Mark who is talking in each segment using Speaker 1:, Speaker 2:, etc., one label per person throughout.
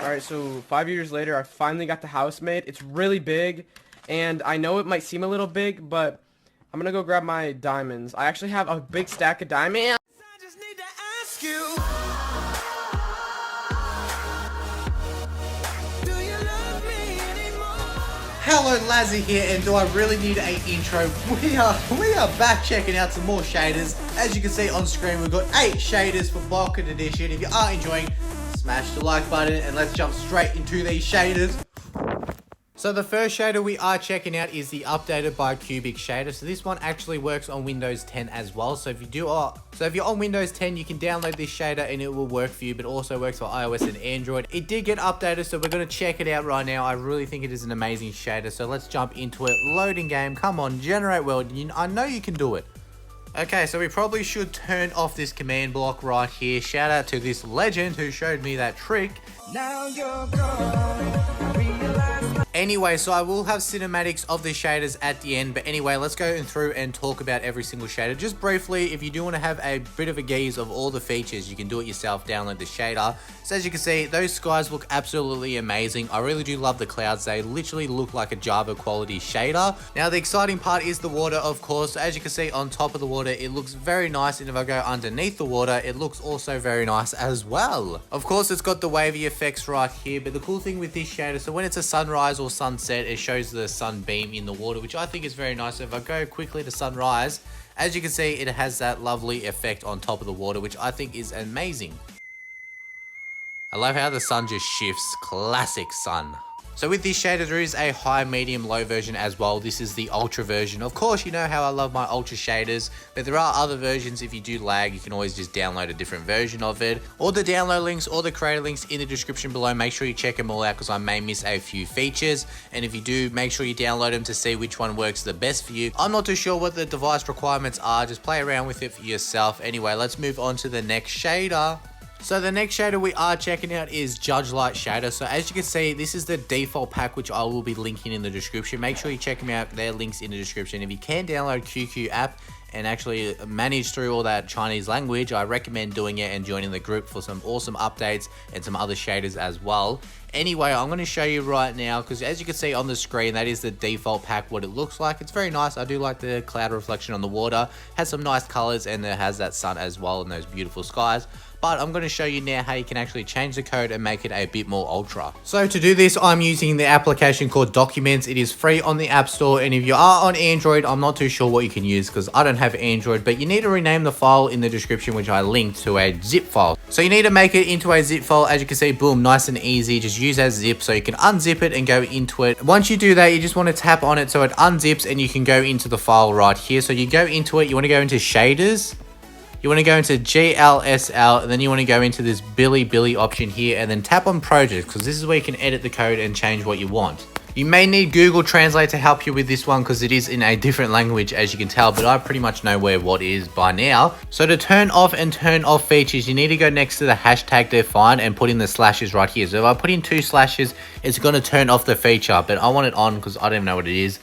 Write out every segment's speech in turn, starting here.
Speaker 1: Alright, so 5 years later, I finally got the house made. It's really big, and I know it might seem a little big, but I'm gonna go grab my diamonds. I actually have a big stack of diamonds. I just need to ask you, do you love me anymore?
Speaker 2: Hello, Lazzy here, and do I really need an intro? We are back checking out some more shaders. As you can see on screen, we've got 8 shaders for Bulk Edition. If you are enjoying, smash the like button and let's jump straight into these shaders. So the first shader we are checking out is the updated by Cubic shader. So this one actually works on Windows 10 as well. So if you're on Windows 10, you can download this shader and it will work for you, but also works for iOS and Android. It did get updated, so we're going to check it out right now. I really think it is an amazing shader. So let's jump into it. Loading game, come on, generate world. I know you can do it. Okay, so we probably should turn off this command block right here. Shout out to this legend who showed me that trick. Now you're gone. Anyway, so I will have cinematics of the shaders at the end, but anyway, let's go through and talk about every single shader. Just briefly, if you do want to have a bit of a gaze of all the features, you can do it yourself, download the shader. So as you can see, those skies look absolutely amazing. I really do love the clouds. They literally look like a Java quality shader. Now, the exciting part is the water, of course. So as you can see on top of the water, it looks very nice, and if I go underneath the water, it looks also very nice as well. Of course, it's got the wavy effects right here, but the cool thing with this shader, so when it's a sunrise or sunset, it shows the sunbeam in the water, which I think is very nice. So if I go quickly to sunrise, as you can see, it has that lovely effect on top of the water, which I think is amazing. I love how the sun just shifts. Classic sun. So with this shader, there is a high, medium, low version as well. This is the ultra version. Of course, you know how I love my ultra shaders, but there are other versions. If you do lag, you can always just download a different version of it. All the download links, all the creator links in the description below. Make sure you check them all out because I may miss a few features. And if you do, make sure you download them to see which one works the best for you. I'm not too sure what the device requirements are. Just play around with it for yourself. Anyway, let's move on to the next shader. So the next shader we are checking out is Judge Light shader. So as you can see, this is the default pack, which I will be linking in the description. Make sure you check them out. Their links in the description. If you can download QQ app and actually manage through all that Chinese language, I recommend doing it and joining the group for some awesome updates and some other shaders as well. Anyway, I'm going to show you right now because as you can see on the screen, that is the default pack, what it looks like. It's very nice. I do like the cloud reflection on the water. Has some nice colors and it has that sun as well and those beautiful skies. But I'm going to show you now how you can actually change the code and make it a bit more ultra. So to do this, I'm using the application called Documents. It is free on the App Store, and if you are on Android, I'm not too sure what you can use because I don't have Android, but you need to rename the file in the description, which I linked, to a zip file. So you need to make it into a zip file. As you can see, boom, nice and easy. Just use as zip, so you can unzip it and go into it. Once you do that, you just want to tap on it so it unzips and you can go into the file right here. So you go into it, you want to go into shaders. You want to go into GLSL, and then you want to go into this Billy option here, and then tap on projects, because this is where you can edit the code and change what you want. You may need Google Translate to help you with this one, because it is in a different language, as you can tell, but I pretty much know where what is by now. So to turn off and turn off features, you need to go next to the hashtag define and put in the slashes right here. So if I put in 2 slashes, it's going to turn off the feature, but I want it on because I don't know what it is.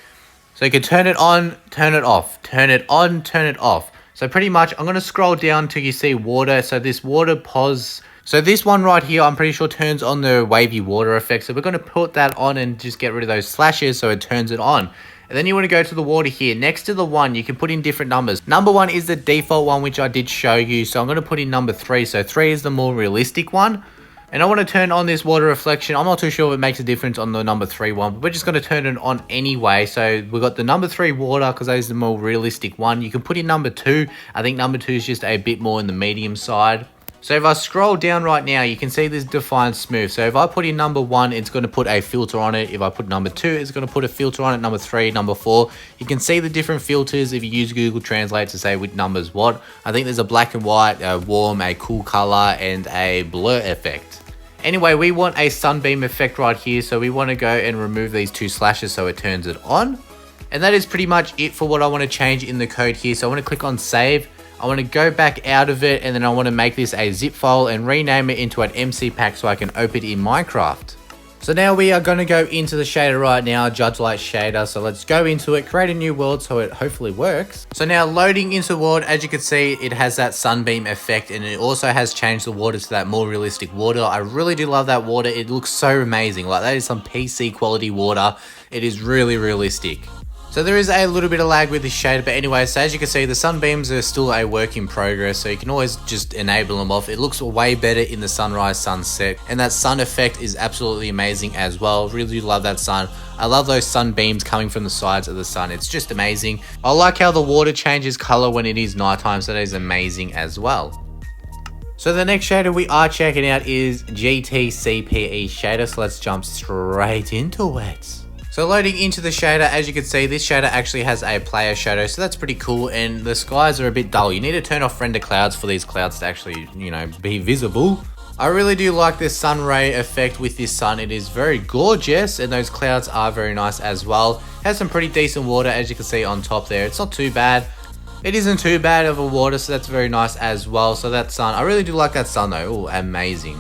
Speaker 2: So you can turn it on, turn it off, turn it on, turn it off. So pretty much, I'm going to scroll down till you see water. So this water pause. So this one right here, I'm pretty sure turns on the wavy water effect. So we're going to put that on and just get rid of those slashes so it turns it on. And then you want to go to the water here. Next to the 1, you can put in different numbers. Number 1 is the default one, which I did show you. So I'm going to put in number 3. So 3 is the more realistic one. And I want to turn on this water reflection. I'm not too sure if it makes a difference on the number 3 one, but we're just going to turn it on anyway. So we've got the number 3 water because that is the more realistic one. You can put in number 2. I think number 2 is just a bit more in the medium side. So if I scroll down right now, you can see this define smooth. So if I put in number 1, it's going to put a filter on it. If I put number 2, it's going to put a filter on it. Number 3, number 4. You can see the different filters if you use Google Translate to say which numbers what. I think there's a black and white, a warm, a cool color, and a blur effect. Anyway, we want a sunbeam effect right here, so we want to go and remove these 2 slashes so it turns it on. And that is pretty much it for what I want to change in the code here. So I want to click on save. I want to go back out of it, and then I want to make this a zip file and rename it into an MC pack so I can open it in Minecraft. So now we are going to go into the shader right now, Judge Light shader. So let's go into it, create a new world so it hopefully works. So now loading into the world, as you can see, it has that sunbeam effect, and it also has changed the water to that more realistic water. I really do love that water. It looks so amazing. Like, that is some PC quality water. It is really realistic. So there is a little bit of lag with this shader, but anyway, so as you can see, the sunbeams are still a work in progress, so you can always just enable them off. It looks way better in the sunrise, sunset, and that sun effect is absolutely amazing as well. Really love that sun. I love those sunbeams coming from the sides of the sun. It's just amazing. I like how the water changes color when it is nighttime, so that is amazing as well. So the next shader we are checking out is JTC Shadows, so let's jump straight into it. So loading into the shader, as you can see, this shader actually has a player shadow, so that's pretty cool, and the skies are a bit dull. You need to turn off render clouds for these clouds to actually, be visible. I really do like this sun ray effect with this sun. It is very gorgeous, and those clouds are very nice as well. Has some pretty decent water, as you can see on top there. It's not too bad. It isn't too bad of a water, so that's very nice as well. So that sun, I really do like that sun though. Ooh, amazing.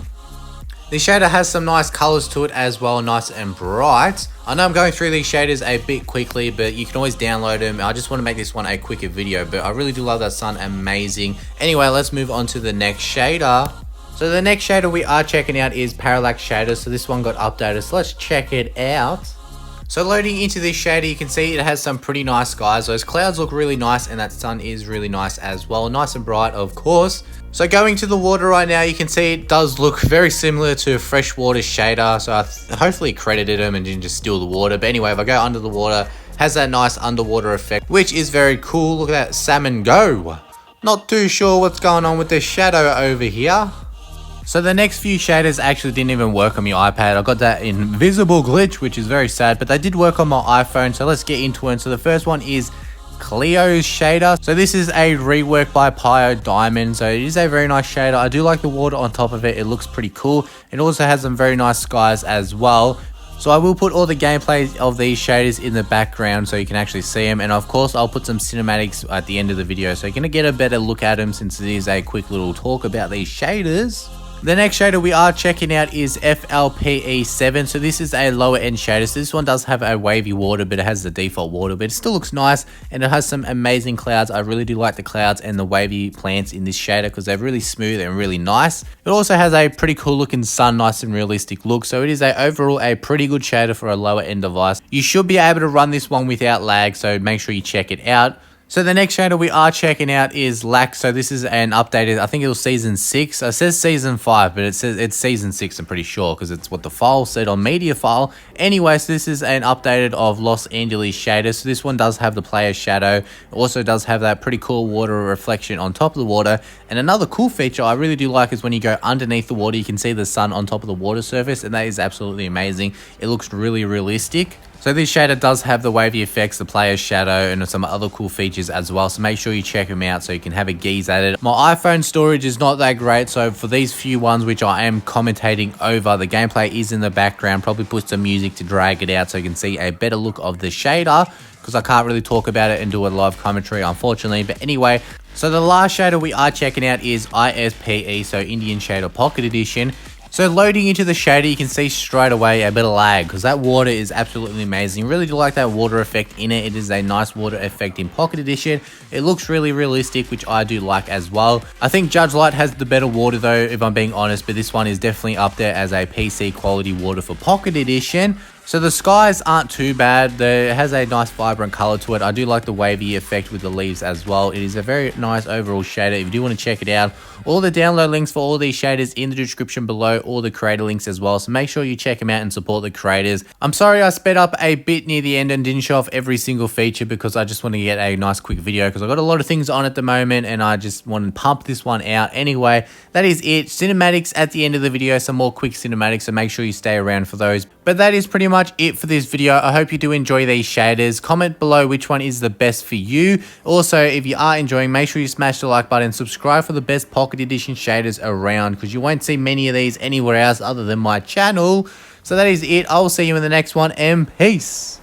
Speaker 2: This shader has some nice colors to it as well, nice and bright. I know I'm going through these shaders a bit quickly, but you can always download them. I just want to make this one a quicker video, but I really do love that sun, amazing. Anyway, let's move on to the next shader. So the next shader we are checking out is Parallax Shadows. So this one got updated, so let's check it out. So loading into this shader, you can see it has some pretty nice skies. Those clouds look really nice, and that sun is really nice as well. Nice and bright, of course. So going to the water right now, you can see it does look very similar to a freshwater shader. So I hopefully credited them and didn't just steal the water. But anyway, if I go under the water, it has that nice underwater effect, which is very cool. Look at that salmon go. Not too sure what's going on with this shadow over here. So the next few shaders actually didn't even work on my iPad. I got that invisible glitch, which is very sad, but they did work on my iPhone. So let's get into it. So the first one is Cleos shader. So this is a rework by Pio Diamond. So it is a very nice shader. I do like the water on top of it. It looks pretty cool. It also has some very nice skies as well. So I will put all the gameplay of these shaders in the background so you can actually see them. And of course, I'll put some cinematics at the end of the video so you're going to get a better look at them, since it is a quick little talk about these shaders. The next shader we are checking out is FLPE7. So this is a lower end shader. So this one does have a wavy water, but it has the default water, but it still looks nice, and it has some amazing clouds. I really do like the clouds and the wavy plants in this shader because they're really smooth and really nice. It also has a pretty cool looking sun, nice and realistic look. So it is overall a pretty good shader for a lower end device. You should be able to run this one without lag, so make sure you check it out. So the next shader we are checking out is Lax. So this is an updated, I think it was season 6. It says season 5, but it says it's season 6, I'm pretty sure, because it's what the file said on media file. Anyway, so this is an updated of Los Angeles shader. So this one does have the player shadow. It also does have that pretty cool water reflection on top of the water. And another cool feature I really do like is when you go underneath the water, you can see the sun on top of the water surface, and that is absolutely amazing. It looks really realistic. So this shader does have the wavy effects, the player's shadow, and some other cool features as well. So make sure you check them out so you can have a gaze at it. My iPhone storage is not that great, so for these few ones which I am commentating over, the gameplay is in the background. Probably put some music to drag it out so you can see a better look of the shader, because I can't really talk about it and do a live commentary, unfortunately. But anyway, so the last shader we are checking out is ISPE, so Indian Shader Pocket Edition. So loading into the shader, you can see straight away a bit of lag because that water is absolutely amazing. Really do like that water effect in it. It is a nice water effect in Pocket Edition. It looks really realistic, which I do like as well. I think Judge Light has the better water though, if I'm being honest, but this one is definitely up there as a PC quality water for Pocket Edition. So the skies aren't too bad. It has a nice vibrant color to it. I do like the wavy effect with the leaves as well. It is a very nice overall shader. If you do want to check it out, all the download links for all these shaders in the description below, all the creator links as well. So make sure you check them out and support the creators. I'm sorry I sped up a bit near the end and didn't show off every single feature because I just want to get a nice quick video because I've got a lot of things on at the moment and I just want to pump this one out. Anyway, that is it. Cinematics at the end of the video, some more quick cinematics, so make sure you stay around for those. But that is pretty much it for this video. I hope you do enjoy these shaders. Comment below which one is the best for you. Also, if you are enjoying, make sure you smash the like button, subscribe for the best Pocket Edition shaders around because you won't see many of these anywhere else other than my channel. So that is it. I will see you in the next one and peace.